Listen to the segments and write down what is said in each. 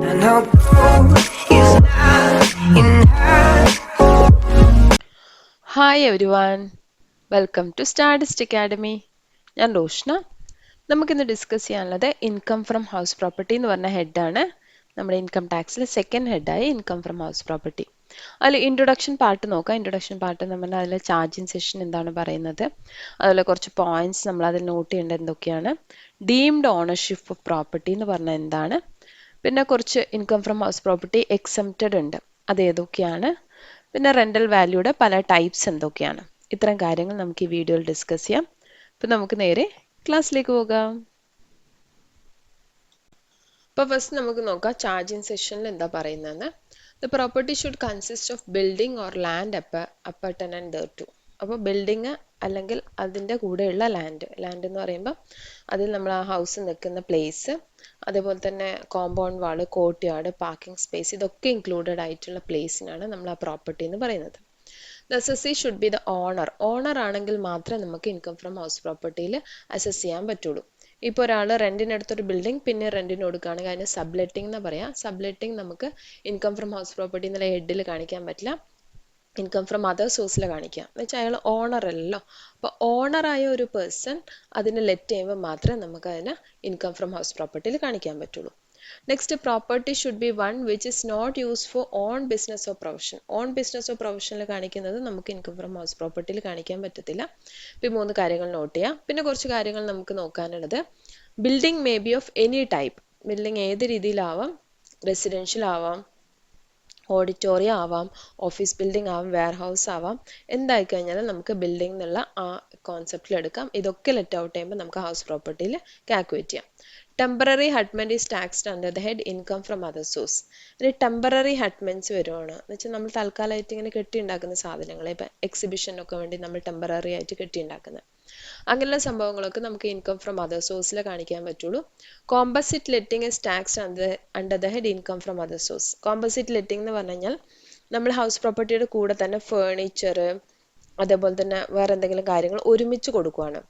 And although he's not in her. Hi everyone, welcome to Statist Academy. ഞാൻ റോഷ്ന. നമുക്കിന്ന് discuss ചെയ്യാനുള്ളത് income from house property എന്ന് പറഞ്ഞ ഹെഡാണ്. നമ്മുടെ ഇൻകം ടാക്സിൽ സെക്കൻഡ് ഹെഡായ ഇൻകം ഫ്രം ഹൗസ് പ്രോപ്പർട്ടി. അതിൽ ഇൻട്രൊഡക്ഷൻ പാർട്ട് നോക്കാം. ഇൻട്രൊഡക്ഷൻ പാർട്ട് എന്ന് പറഞ്ഞാൽ അതിൽ ചാർജിങ് സെഷൻ എന്താണ് പറയുന്നത്, അതുപോലെ കുറച്ച് പോയിന്റ്സ് നമ്മൾ അതിൽ നോട്ട് ചെയ്യേണ്ടത് എന്തൊക്കെയാണ്, ഡീംഡ് ഓണർഷിപ്പ് ഓഫ് പ്രോപ്പർട്ടി എന്ന് പറഞ്ഞാൽ എന്താണ്, പിന്നെ കുറച്ച് income from house property exempted ഉണ്ട്, അത് ഏതൊക്കെയാണ്, പിന്നെ റെൻ്റൽ വാല്യൂയുടെ പല ടൈപ്സ് എന്തൊക്കെയാണ്. ഇത്തരം കാര്യങ്ങൾ നമുക്ക് ഈ വീഡിയോയിൽ ഡിസ്കസ് ചെയ്യാം. അപ്പം നമുക്ക് നേരെ ക്ലാസ്സിലേക്ക് പോകാം. അപ്പോൾ ഫസ്റ്റ് നമുക്ക് നോക്കാം ചാർജിങ് സെഷനിൽ എന്താ പറയുന്നതെന്ന്. The property should consist of building or land appurtenant thereto. അപ്പോൾ ബിൽഡിങ് അല്ലെങ്കിൽ അതിൻ്റെ കൂടെയുള്ള ലാൻഡ് എന്ന് പറയുമ്പോൾ അതിൽ നമ്മൾ ആ ഹൗസ് നിൽക്കുന്ന പ്ലേസ്, അതേപോലെ തന്നെ compound wall, courtyard, parking space, ഇതൊക്കെ ഇൻക്ലൂഡഡ് ആയിട്ടുള്ള പ്ലേസിനാണ് നമ്മൾ ആ പ്രോപ്പർട്ടി എന്ന് പറയുന്നത്. The assessee should be the owner ആണെങ്കിൽ മാത്രമേ നമുക്ക് ഇൻകം ഫ്രം ഹൗസ് പ്രോപ്പർട്ടിയിൽ അസസ് ചെയ്യാൻ പറ്റുള്ളൂ. ഇപ്പോൾ ഒരാൾ റെൻറ്റിനെടുത്തൊരു ബിൽഡിംഗ് പിന്നെ റെൻറ്റിന് കൊടുക്കുകയാണെങ്കിൽ അതിന് സബ്ലെറ്റിംഗ് എന്ന് പറയാം. സബ്ലെറ്റിംഗ് നമുക്ക് ഇൻകം ഫ്രം ഹൗസ് പ്രോപ്പർട്ടി എന്നുള്ള ഹെഡിൽ കാണിക്കാൻ പറ്റില്ല, ഇൻകം ഫ്രം അതർ സോഴ്സിൽ കാണിക്കാം. എന്ന് വെച്ചാൽ അയാൾ ഓണർ അല്ലല്ലോ. അപ്പോൾ ഓണറായ ഒരു പേഴ്സൺ അതിന് ലെറ്റ് ചെയ്യുമ്പോൾ മാത്രമേ നമുക്ക് അതിന് ഇൻകം ഫ്രം ഹൗസ് പ്രോപ്പർട്ടിയിൽ കാണിക്കാൻ പറ്റുള്ളൂ. Next, property should be one which is not use for own business or profession. Own business or പ്രൊഫഷനിൽ കാണിക്കുന്നത് നമുക്ക് ഇൻകം ഫ്രം ഹൗസ് പ്രോപ്പർട്ടിയിൽ കാണിക്കാൻ പറ്റത്തില്ല. ഇപ്പോൾ 3 കാര്യങ്ങൾ നോട്ട് ചെയ്യാം. പിന്നെ കുറച്ച് കാര്യങ്ങൾ നമുക്ക് നോക്കാനുള്ളത്, building may be of any type. Building ഏത് രീതിയിലാവാം, റെസിഡൻഷ്യൽ ആവാം, ഓഡിറ്റോറിയം ആവാം, ഓഫീസ് ബിൽഡിംഗ് ആവാം, വെയർ ഹൗസ് ആവാം. എന്തായി കഴിഞ്ഞാലും നമുക്ക് ബിൽഡിംഗ് എന്നുള്ള ആ കോൺസെപ്റ്റിൽ എടുക്കാം. ഇതൊക്കെ ലെറ്റ് ഔട്ട് ചെയ്യുമ്പോൾ നമുക്ക് ഹൗസ് പ്രോപ്പർട്ടിയിൽ കാൽക്കുലേറ്റ് ചെയ്യാം. Temporary hutment is taxed under the head income from other source. ഇനി ടെമ്പററി ഹട്ട്മെന്റ്സ് വരുവാണ് എന്ന് വെച്ചാൽ നമ്മൾ തൽക്കാലമായിട്ട് ഇങ്ങനെ കെട്ടിയുണ്ടാക്കുന്ന സാധനങ്ങൾ, ഇപ്പം എക്സിബിഷനൊക്കെ വേണ്ടി നമ്മൾ ടെമ്പററി ആയിട്ട് കെട്ടിയുണ്ടാക്കുന്നത്, അങ്ങനെയുള്ള സംഭവങ്ങളൊക്കെ നമുക്ക് ഇൻകം ഫ്രം അതർ സോഴ്സിൽ കാണിക്കാൻ പറ്റുള്ളൂ. Composite letting is taxed under the head income from other source. Composite letting എന്ന് പറഞ്ഞു കഴിഞ്ഞാൽ നമ്മൾ ഹൗസ് പ്രോപ്പർട്ടിയുടെ കൂടെ തന്നെ ഫേർണിച്ചർ, അതേപോലെ തന്നെ വേറെ എന്തെങ്കിലും കാര്യങ്ങൾ ഒരുമിച്ച് കൊടുക്കുവാണ്,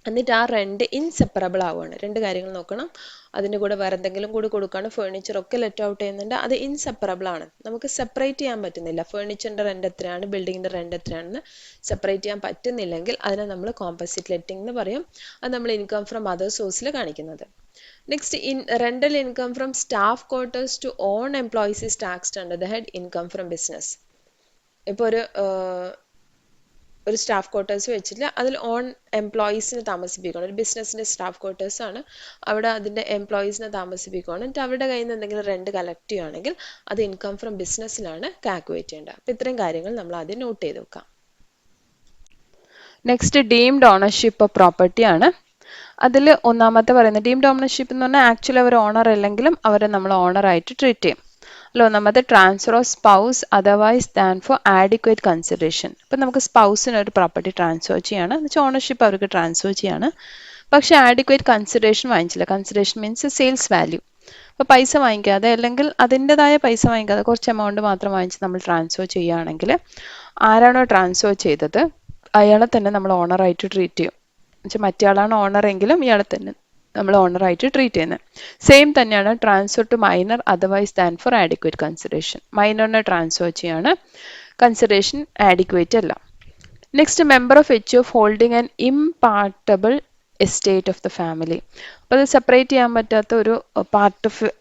എന്നിട്ട് ആ റെന്റ് ഇൻസെപ്പറബിൾ ആവുകയാണ്. 2 കാര്യങ്ങൾ നോക്കണം. അതിൻ്റെ കൂടെ വേറെ എന്തെങ്കിലും കൂടി കൊടുക്കുകയാണ്, ഫേർണിച്ചറൊക്കെ ലെറ്റ് ഔട്ട് ചെയ്യുന്നുണ്ട്, അത് ഇൻസെപ്പറബിൾ ആണ്, നമുക്ക് സെപ്പറേറ്റ് ചെയ്യാൻ പറ്റുന്നില്ല. ഫേർണിച്ചറിൻ്റെ റെന്റ് എത്രയാണ്, ബിൽഡിങ്ങിൻ്റെ റെന്റ് എത്രയാണെന്ന് സെപ്പറേറ്റ് ചെയ്യാൻ പറ്റുന്നില്ലെങ്കിൽ അതിനെ നമ്മൾ കോമ്പസിറ്റ് ലെറ്റിംഗ് എന്ന് പറയും. അത് നമ്മൾ ഇൻകം ഫ്രം അതർ സോഴ്സിൽ കാണിക്കുന്നത്. Next, rental income from staff quarters to own employees is taxed under the head income from business. ഇപ്പോൾ ഒരു സ്റ്റാഫ് ക്വാർട്ടേഴ്സ് വെച്ചിട്ട് അതിൽ ഓൺ എംപ്ലോയീസിനെ താമസിപ്പിക്കണം. ഒരു ബിസിനസ്സിൻ്റെ സ്റ്റാഫ് ക്വാർട്ടേഴ്സ് ആണ്, അവിടെ അതിൻ്റെ എംപ്ലോയീസിനെ താമസിപ്പിക്കുകയാണ്. എന്നിട്ട് അവരുടെ കയ്യിൽ നിന്ന് എന്തെങ്കിലും റെന്റ് കളക്ട് ചെയ്യുകയാണെങ്കിൽ അത് ഇൻകം ഫ്രം ബിസിനസ്സിലാണ് കാൽക്കുലേറ്റ് ചെയ്യേണ്ടത്. അപ്പോൾ ഇത്രയും കാര്യങ്ങൾ നമ്മൾ ആദ്യം നോട്ട് ചെയ്ത് വെക്കാം. Next, deemed ownership of property ആണ്. അതിൽ ഒന്നാമത്തെ പറയുന്നത് ഡീംഡ് ഓണർഷിപ്പ് എന്ന് പറഞ്ഞാൽ ആക്ച്വലി അവർ ഓണർ അല്ലെങ്കിലും അവരെ നമ്മൾ ഓണറായിട്ട് ട്രീറ്റ് ചെയ്യും. ഒന്നാമത്തെ, transfer of spouse otherwise than for adequate consideration. ഇപ്പം നമുക്ക് സ്പൗസിന് ഒരു പ്രോപ്പർട്ടി ട്രാൻസ്ഫർ ചെയ്യാണ്, എന്ന് വെച്ചാൽ ഓണർഷിപ്പ് അവർക്ക് ട്രാൻസ്ഫർ ചെയ്യാണ്, പക്ഷേ ആഡിക്വേറ്റ് കൺസിഡറേഷൻ വാങ്ങിച്ചില്ല. Consideration means sales value. അപ്പോൾ പൈസ വാങ്ങിക്കാതെ അല്ലെങ്കിൽ അതിൻ്റെതായ പൈസ വാങ്ങിക്കാതെ കുറച്ച് എമൗണ്ട് മാത്രം വാങ്ങിച്ച് നമ്മൾ ട്രാൻസ്ഫർ ചെയ്യുകയാണെങ്കിൽ ആരാണോ ട്രാൻസ്ഫർ ചെയ്തത് അയാളെ തന്നെ നമ്മൾ ഓണറായിട്ട് ട്രീറ്റ് ചെയ്യും. എന്നുവെച്ചാൽ മറ്റേ ആളാണ് ഓണർ എങ്കിലും ഇയാളെ തന്നെ നമ്മൾ ഓണറായിട്ട് ട്രീറ്റ് ചെയ്യുന്നത്. സെയിം തന്നെയാണ് transfer to minor otherwise than for adequate consideration. മൈനറിനെ ട്രാൻസ്ഫർ ചെയ്യാണ്, കൺസിഡറേഷൻ ആഡിക്വേറ്റ് അല്ല. Next, member of H of holding and impartible estate of the family. അപ്പോൾ അത് സെപ്പറേറ്റ് ചെയ്യാൻ പറ്റാത്ത ഒരു പാർട്ട് ഓഫ്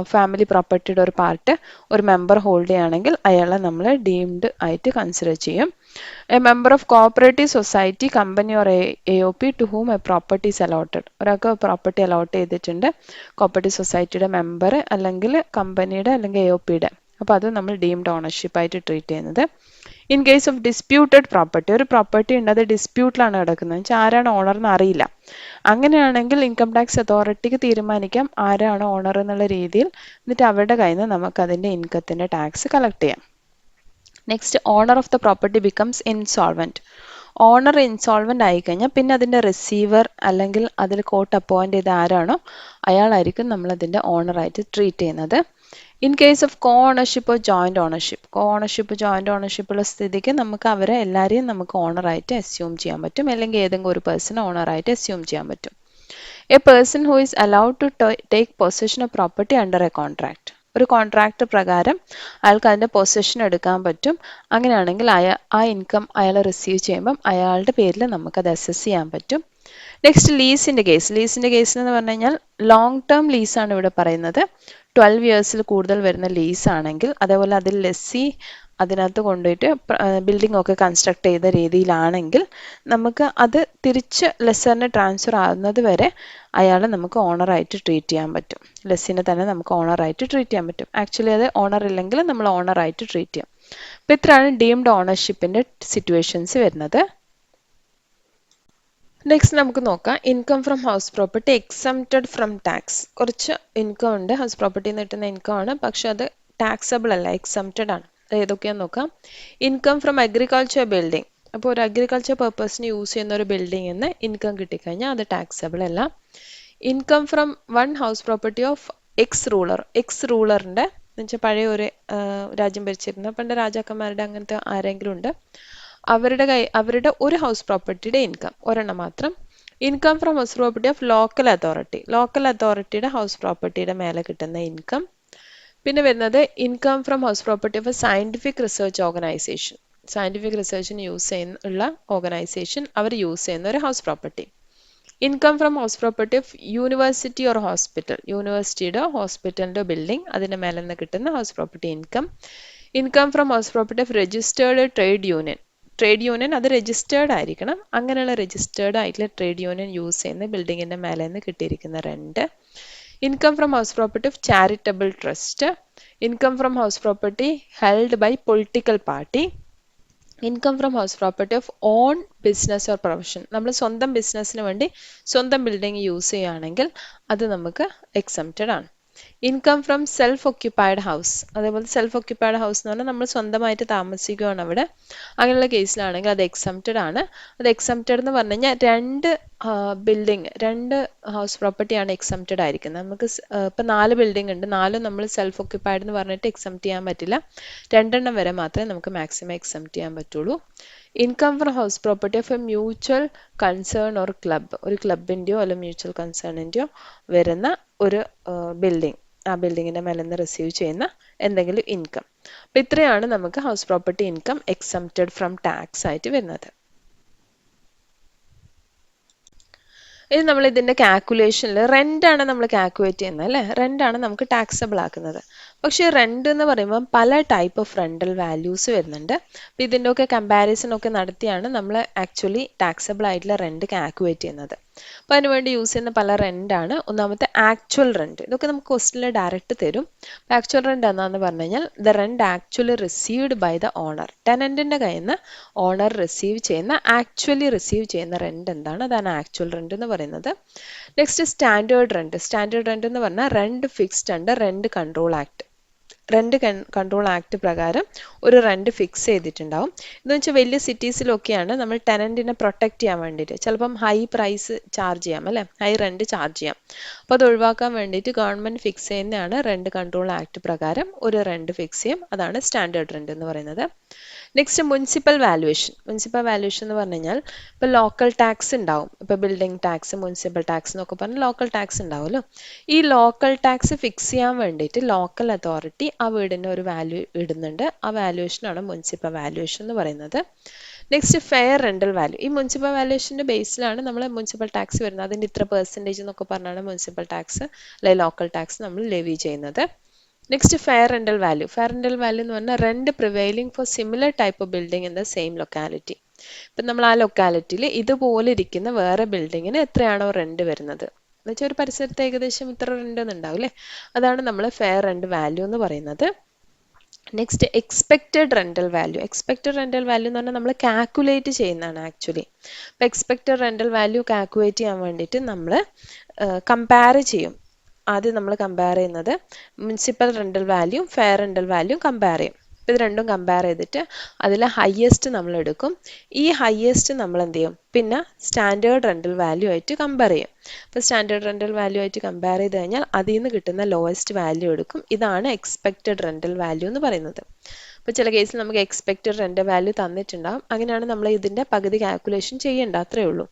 ഫാമിലി പ്രോപ്പർട്ടിയുടെ ഒരു പാർട്ട് ഒരു മെമ്പർ ഹോൾഡ് ചെയ്യുകയാണെങ്കിൽ അയാളെ നമ്മൾ ഡീംഡ് ആയിട്ട് കൺസിഡർ ചെയ്യും. A member of cooperative society, company or AOP to whom a property is allotted. ഒരാൾക്ക് പ്രോപ്പർട്ടി അലോട്ട് ചെയ്തിട്ടുണ്ട്, കോഓപ്പറേറ്റീവ് സൊസൈറ്റിയുടെ മെമ്പർ അല്ലെങ്കിൽ കമ്പനിയുടെ അല്ലെങ്കിൽ AOPയുടെ, അപ്പോൾ അത് നമ്മൾ ഡീംഡ് ഓണർഷിപ്പ് ആയിട്ട് ട്രീറ്റ് ചെയ്യുന്നത്. In case of disputed property, ഒരു പ്രോപ്പർട്ടി ഉണ്ട് അത് ഡിസ്പ്യൂട്ടിലാണ് കിടക്കുന്നത്, വെച്ചാൽ ആരാണ് ഓണർ എന്ന് അറിയില്ല, അങ്ങനെയാണെങ്കിൽ ഇൻകം ടാക്സ് അതോറിറ്റിക്ക് തീരുമാനിക്കാം ആരാണ് ഓണർ എന്നുള്ള രീതിയിൽ, എന്നിട്ട് അവരുടെ കയ്യിൽ നിന്ന് നമുക്ക് അതിൻ്റെ ഇൻകത്തിൻ്റെ ടാക്സ് കളക്ട് ചെയ്യാം. Next, owner of the property becomes insolvent. Owner insolvent ആയിക്കഴിഞ്ഞാൽ പിന്നെ അതിൻ്റെ റിസീവർ അല്ലെങ്കിൽ അതിൽ കോർട്ട് അപ്പോയിൻ്റ് ചെയ്ത ആരാണോ അയാളായിരിക്കും നമ്മളതിൻ്റെ ഓണറായിട്ട് ട്രീറ്റ് ചെയ്യുന്നത്. In case of co ownership joint ownership joint ഓണർഷിപ്പുള്ള സ്ഥിതിക്ക് നമുക്ക് അവരെ എല്ലാവരെയും നമുക്ക് ഓണറായിട്ട് അസ്യൂം ചെയ്യാൻ പറ്റും, അല്ലെങ്കിൽ ഏതെങ്കിലും ഒരു പേഴ്സൺ ഓണറായിട്ട് അസ്യൂം ചെയ്യാൻ പറ്റും. A person who is allowed to take possession of property under a contract. ഒരു കോൺട്രാക്ട് പ്രകാരം അയാൾക്ക് അതിൻ്റെ പൊസഷൻ എടുക്കാൻ പറ്റും. അങ്ങനെയാണെങ്കിൽ ആ ഇൻകം അയാൾ റിസീവ് ചെയ്യുമ്പം അയാളുടെ പേരിൽ നമുക്കത് അസസ് ചെയ്യാൻ പറ്റും. Next ലീസിൻ്റെ case. ലീസിൻ്റെ കേസിൽ എന്ന് പറഞ്ഞു കഴിഞ്ഞാൽ ലോങ് ടേം ലീസാണ് ഇവിടെ പറയുന്നത്. 12 ഇയേഴ്സിൽ കൂടുതൽ വരുന്ന ലീസ് ആണെങ്കിൽ, അതേപോലെ അതിൽ ലെസ്സി അതിനകത്ത് കൊണ്ടുപോയിട്ട് ബിൽഡിംഗ് ഒക്കെ കൺസ്ട്രക്ട് ചെയ്ത രീതിയിലാണെങ്കിൽ നമുക്ക് അത് തിരിച്ച് ലെസ്സറിന് ട്രാൻസ്ഫർ ആകുന്നത് വരെ അയാളെ നമുക്ക് ഓണറായിട്ട് ട്രീറ്റ് ചെയ്യാൻ പറ്റും. ലെസ്സിനെ തന്നെ നമുക്ക് ഓണറായിട്ട് ട്രീറ്റ് ചെയ്യാൻ പറ്റും. ആക്ച്വലി അത് ഓണർ ഇല്ലെങ്കിൽ നമ്മൾ ഓണറായിട്ട് ട്രീറ്റ് ചെയ്യും. അപ്പോൾ ഇത്രയാണ് ഡീംഡ് ഓണർഷിപ്പിൻ്റെ സിറ്റുവേഷൻസ് വരുന്നത്. നെക്സ്റ്റ് നമുക്ക് നോക്കാം income from house property exempted from tax. കുറച്ച് ഇൻകം ഉണ്ട്, ഹൗസ് പ്രോപ്പർട്ടിയിൽ നിന്ന് കിട്ടുന്ന ഇൻകം ആണ്, പക്ഷെ അത് ടാക്സബിൾ അല്ല, എക്സംപ്റ്റഡ് ആണ്. ഏതൊക്കെയാന്ന് നോക്കാം. Income from agriculture building. അപ്പോൾ ഒരു അഗ്രികൾച്ചർ പർപ്പസിന് യൂസ് ചെയ്യുന്ന ഒരു ബിൽഡിംഗിൽ നിന്ന് ഇൻകം കിട്ടിക്കഴിഞ്ഞാൽ അത് ടാക്സബിൾ അല്ല. Income from one house property of ex ruler. Ex റൂളറിൻ്റെ എന്ന് വെച്ചാൽ പഴയ ഒരു രാജ്യം ഭരിച്ചിരുന്ന പണ്ട് രാജാക്കന്മാരുടെ അങ്ങനത്തെ ആരെങ്കിലും ഉണ്ട്, അവരുടെ ഒരു ഹൗസ് പ്രോപ്പർട്ടിയുടെ ഇൻകം ഒരെണ്ണം മാത്രം. Income from house property of local authority. Local അതോറിറ്റിയുടെ ഹൗസ് പ്രോപ്പർട്ടിയുടെ മേലെ കിട്ടുന്ന ഇൻകം. പിന്നെ വരുന്നത് income from house property of a scientific research organisation. Scientific റിസർച്ചിന് യൂസ് ചെയ്യുന്ന ഓർഗനൈസേഷൻ അവർ യൂസ് ചെയ്യുന്ന ഒരു house property. Income from house property of university or hospital. യൂണിവേഴ്സിറ്റിയുടെ ഹോസ്പിറ്റലിൻ്റെ ബിൽഡിംഗ്, അതിൻ്റെ മേലെ നിന്ന് കിട്ടുന്ന house property income. Income from house property of registered trade union. Trade union അത് രജിസ്റ്റേർഡ് ആയിരിക്കണം. അങ്ങനെയുള്ള രജിസ്റ്റേർഡ് ആയിട്ടുള്ള ട്രേഡ് യൂണിയൻ യൂസ് ചെയ്യുന്ന ബിൽഡിങ്ങിൻ്റെ മേലെ നിന്ന് കിട്ടിയിരിക്കുന്ന rent. Income from house property of charitable trust. Income from house property held by political party. Income from house property of own business or profession. നമ്മൾ സ്വന്തം ബിസിനസ്സിന് വേണ്ടി സ്വന്തം ബിൽഡിംഗ് യൂസ് ചെയ്യുകയാണെങ്കിൽ അത് നമുക്ക് എക്സംപ്റ്റഡ് ആണ്. Income from self occupied house. അതേപോലെ സെൽഫ് ഒക്യുപ്പൈഡ് ഹൗസ് എന്ന് പറഞ്ഞാൽ നമ്മൾ സ്വന്തമായിട്ട് താമസിക്കുകയാണ് അവിടെ. അങ്ങനെയുള്ള കേസിലാണെങ്കിൽ അത് എക്സംപ്റ്റഡ് ആണ്. അത് എക്സംപ്റ്റഡ് എന്ന് പറഞ്ഞു കഴിഞ്ഞാൽ രണ്ട് ഹൗസ് പ്രോപ്പർട്ടിയാണ് എക്സംപ്റ്റഡ് ആയിരിക്കുന്നത്. നമുക്ക് ഇപ്പം 4 ബിൽഡിംഗ് ഉണ്ട്, 4 നമ്മൾ സെൽഫ് ഒക്യുപ്പൈഡ് എന്ന് പറഞ്ഞിട്ട് എക്സംപ്റ്റ് ചെയ്യാൻ പറ്റില്ല. 2 വരെ മാത്രമേ നമുക്ക് മാക്സിമം എക്സംപ്റ്റ് ചെയ്യാൻ പറ്റുള്ളൂ. Income from house property of A mutual concern or club. ഒരു ക്ലബിൻ്റെയോ അല്ലെങ്കിൽ മ്യൂച്വൽ കൺസേണിൻ്റെയോ വരുന്ന ഒരു ബിൽഡിംഗ്, ആ ബിൽഡിങ്ങിൻ്റെ മേലെ നിന്ന് റിസീവ് ചെയ്യുന്ന എന്തെങ്കിലും ഇൻകം. അപ്പം ഇത്രയാണ് നമുക്ക് house property income exempted from tax ആയിട്ട് വരുന്നത്. ഇനി നമ്മൾ ഇതിൻ്റെ കാൽക്കുലേഷനിൽ റെൻ്റാണ് നമ്മൾ കാൽക്കുലേറ്റ് ചെയ്യുന്നത് അല്ലേ. റെൻ്റാണ് നമുക്ക് ടാക്സബിൾ ആക്കുന്നത്. പക്ഷേ റെൻ്റ് എന്ന് പറയുമ്പോൾ പല ടൈപ്പ് ഓഫ് റെൻ്റൽ വാല്യൂസ് വരുന്നുണ്ട്. അപ്പോൾ ഇതിൻ്റെയൊക്കെ കമ്പാരിസൺ ഒക്കെ നടത്തിയാണ് നമ്മൾ ആക്ച്വലി ടാക്സബിൾ ആയിട്ടുള്ള റെൻ്റ് കാൽക്കുലേറ്റ് ചെയ്യുന്നത്. അപ്പോൾ അതിനുവേണ്ടി യൂസ് ചെയ്യുന്ന പല റെൻ്റാണ്. ഒന്നാമത്തെ ആക്ച്വൽ റെൻ്റ്. ഇതൊക്കെ നമുക്ക് ക്വസ്റ്റനിൽ ഡയറക്റ്റ് തരും. ആക്ച്വൽ റെൻ്റ് എന്താണെന്ന് പറഞ്ഞു കഴിഞ്ഞാൽ the rent actually received by the owner. ടെനൻറ്റിൻ്റെ കയ്യിൽ നിന്ന് ഓണർ റിസീവ് ചെയ്യുന്ന ആക്ച്വലി റിസീവ് ചെയ്യുന്ന റെൻ്റ് എന്താണ്, അതാണ് ആക്ച്വൽ റെൻ്റ് എന്ന് പറയുന്നത്. Next standard rent. Standard rent എന്ന് പറഞ്ഞാൽ rent fixed under rent control act. Rent control act പ്രകാരം ഒരു റെൻ്റ് ഫിക്സ് ചെയ്തിട്ടുണ്ടാവും. എന്ന് വെച്ചാൽ വലിയ സിറ്റീസിലൊക്കെയാണ് നമ്മൾ ടെനൻറ്റിനെ പ്രൊട്ടക്റ്റ് ചെയ്യാൻ വേണ്ടിയിട്ട് ചിലപ്പം ഹൈ പ്രൈസ് ചാർജ് ചെയ്യാം അല്ലേ, ഹൈ റെൻ്റ് ചാർജ് ചെയ്യാം. അപ്പോൾ അത് ഒഴിവാക്കാൻ വേണ്ടിയിട്ട് ഗവൺമെൻറ് ഫിക്സ് ചെയ്യുന്നതാണ് റെൻ്റ് കൺട്രോൾ ആക്ട് പ്രകാരം ഒരു റെൻ്റ് ഫിക്സ് ചെയ്യും. അതാണ് സ്റ്റാൻഡേർഡ് റെൻ്റ് എന്ന് പറയുന്നത്. Next municipal valuation. Municipal valuation എന്ന് പറഞ്ഞു കഴിഞ്ഞാൽ ഇപ്പോൾ ലോക്കൽ ടാക്സ് ഉണ്ടാവും. ഇപ്പോൾ ബിൽഡിംഗ് ടാക്സ്, മുനിസിപ്പൽ ടാക്സ് എന്നൊക്കെ പറഞ്ഞ് ലോക്കൽ ടാക്സ് ഉണ്ടാവുമല്ലോ. ഈ ലോക്കൽ ടാക്സ് ഫിക്സ് ചെയ്യാൻ വേണ്ടിയിട്ട് ലോക്കൽ അതോറിറ്റി ആ വീടിന് ഒരു വാല്യൂ ഇടുന്നുണ്ട്. ആ വാല്യുവേഷനാണ് മുനിസിപ്പൽ വാല്യുവേഷൻ എന്ന് പറയുന്നത്. Next fair rental value. ഈ മുനിസിപ്പൽ വാല്യുവേഷൻ്റെ ബേസിലാണ് നമ്മൾ മുനിസിപ്പൽ ടാക്സ് വരുന്നത്. അതിൻ്റെ ഇത്ര പെർസെൻറ്റേജ് എന്നൊക്കെ പറഞ്ഞാണ് മുനിസിപ്പൽ ടാക്സ് അല്ലെങ്കിൽ ലോക്കൽ ടാക്സ് നമ്മൾ ലെവി ചെയ്യുന്നത്. Next fair rental value. Fair rental value എന്ന് പറഞ്ഞാൽ rent prevailing for similar type of building in the same locality. ഇപ്പം നമ്മൾ ആ ലൊക്കാലിറ്റിയിൽ ഇതുപോലെ ഇരിക്കുന്ന വേറെ ബിൽഡിങ്ങിന് എത്രയാണോ റെൻ്റ് വരുന്നത് എന്ന് വെച്ചാൽ ഒരു പരിസരത്ത് ഏകദേശം ഇത്ര റെൻ്റ് ഒന്നുണ്ടാവും അല്ലേ, അതാണ് നമ്മൾ ഫെയർ റെൻ്റ് വാല്യൂ എന്ന് പറയുന്നത്. Next expected rental value. Expected rental value എന്ന് പറഞ്ഞാൽ നമ്മൾ കാൽക്കുലേറ്റ് ചെയ്യുന്നതാണ് ആക്ച്വലി. അപ്പോൾ എക്സ്പെക്റ്റഡ് റെൻ്റൽ വാല്യൂ കാൽക്കുലേറ്റ് ചെയ്യാൻ വേണ്ടിയിട്ട് നമ്മൾ കമ്പയർ ചെയ്യും. ആദ്യം നമ്മൾ കമ്പയർ ചെയ്യുന്നത് municipal rental value fair rental value compare ചെയ്യും. അപ്പോൾ ഇത് രണ്ടും കമ്പയർ ചെയ്തിട്ട് അതിൽ ഹയസ്റ്റ് നമ്മൾ എടുക്കും. ഈ ഹയസ്റ്റ് നമ്മൾ എന്ത് ചെയ്യും, പിന്നെ സ്റ്റാൻഡേർഡ് റെൻ്റൽ വാല്യൂ ആയിട്ട് കമ്പയർ ചെയ്യും. അപ്പോൾ സ്റ്റാൻഡേർഡ് റെൻ്റൽ വാല്യൂ ആയിട്ട് കമ്പയർ ചെയ്ത് കഴിഞ്ഞാൽ അതിൽ നിന്ന് കിട്ടുന്ന ലോവസ്റ്റ് വാല്യൂ എടുക്കും. ഇതാണ് എക്സ്പെക്റ്റഡ് റെൻ്റൽ വാല്യൂ എന്ന് പറയുന്നത്. അപ്പോൾ ചില കേസിൽ നമുക്ക് എക്സ്പെക്റ്റഡ് റെൻ്റൽ വാല്യൂ തന്നിട്ടുണ്ടാകും. അങ്ങനെയാണ് നമ്മൾ ഇതിൻ്റെ പകുതി കാൽക്കുലേഷൻ ചെയ്യേണ്ട, അത്രയേ ഉള്ളൂ.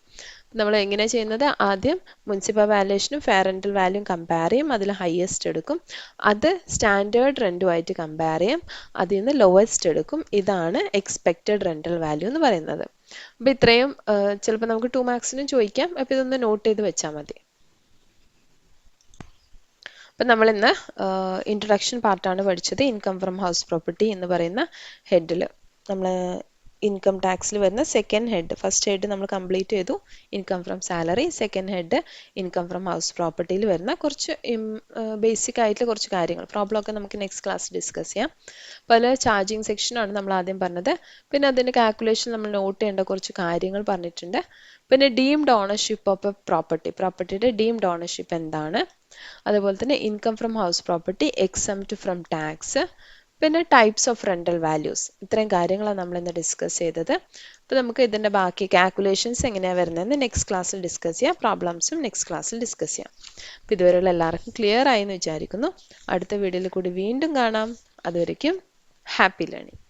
നമ്മൾ എങ്ങനെയാണ് ചെയ്യുന്നത്? ആദ്യം മുനിസിപ്പൽ വാല്യൂഷനും ഫെയർ റെന്റൽ വാല്യൂയും കമ്പയർ ചെയ്യും. അതിൽ ഹയസ്റ്റ് എടുക്കും. അത് സ്റ്റാൻഡേർഡ് റെന്റുമായിട്ട് കമ്പയർ ചെയ്യും. അതിൽ നിന്ന് ലോവസ്റ്റ് എടുക്കും. ഇതാണ് എക്സ്പെക്റ്റഡ് റെന്റൽ വാല്യൂ എന്ന് പറയുന്നത്. അപ്പോൾ ഇത്രയും ചിലപ്പോൾ നമുക്ക് 2 മാർക്സിനും ചോദിക്കാം. അപ്പോൾ ഇതൊന്ന് നോട്ട് ചെയ്ത് വെച്ചാൽ മതി. അപ്പം നമ്മളിന്ന് ഇൻട്രൊഡക്ഷൻ പാർട്ടാണ് പഠിച്ചത്. ഇൻകം ഫ്രം ഹൗസ് പ്രോപ്പർട്ടി എന്ന് പറയുന്ന ഹെഡിൽ നമ്മൾ ഇൻകം ടാക്സിൽ വരുന്ന സെക്കൻഡ് ഹെഡ്, ഫസ്റ്റ് ഹെഡ് നമ്മൾ കംപ്ലീറ്റ് ചെയ്തു, income from salary. Second head income from house പ്രോപ്പർട്ടിയിൽ വരുന്ന കുറച്ച് ബേസിക് ആയിട്ടുള്ള കുറച്ച് കാര്യങ്ങൾ, പ്രോബ്ലം ഒക്കെ നമുക്ക് നെക്സ്റ്റ് ക്ലാസ് ഡിസ്കസ് ചെയ്യാം. പല ചാർജിങ് സെക്ഷനാണ് നമ്മൾ ആദ്യം പറഞ്ഞത്. പിന്നെ അതിൻ്റെ കാൽക്കുലേഷൻ നമ്മൾ നോട്ട് ചെയ്യേണ്ട കുറച്ച് കാര്യങ്ങൾ പറഞ്ഞിട്ടുണ്ട്. പിന്നെ deemed ownership of A property, പ്രോപ്പർട്ടിയുടെ ഡീംഡ് ഓണർഷിപ്പ് എന്താണ്, അതുപോലെ തന്നെ income from house property exempt from tax, പിന്നെ ടൈപ്സ് ഓഫ് റെന്റൽ വാല്യൂസ്. ഇത്രയും കാര്യങ്ങളാണ് നമ്മൾ ഇന്ന് ഡിസ്കസ് ചെയ്തത്. അപ്പോൾ നമുക്ക് ഇതിൻ്റെ ബാക്കി കാൽക്കുലേഷൻസ് എങ്ങനെയാണ് വരുന്നതെന്ന് നെക്സ്റ്റ് ക്ലാസ്സിൽ ഡിസ്കസ് ചെയ്യാം. പ്രോബ്ലംസും നെക്സ്റ്റ് ക്ലാസ്സിൽ ഡിസ്കസ് ചെയ്യാം. അപ്പോൾ ഇതുവരെയുള്ള എല്ലാവർക്കും ക്ലിയർ ആയി എന്ന് വിചാരിക്കുന്നു. അടുത്ത വീഡിയോയിൽ കൂടി വീണ്ടും കാണാം. അതുവരയ്ക്കും ഹാപ്പി ലേണിംഗ്.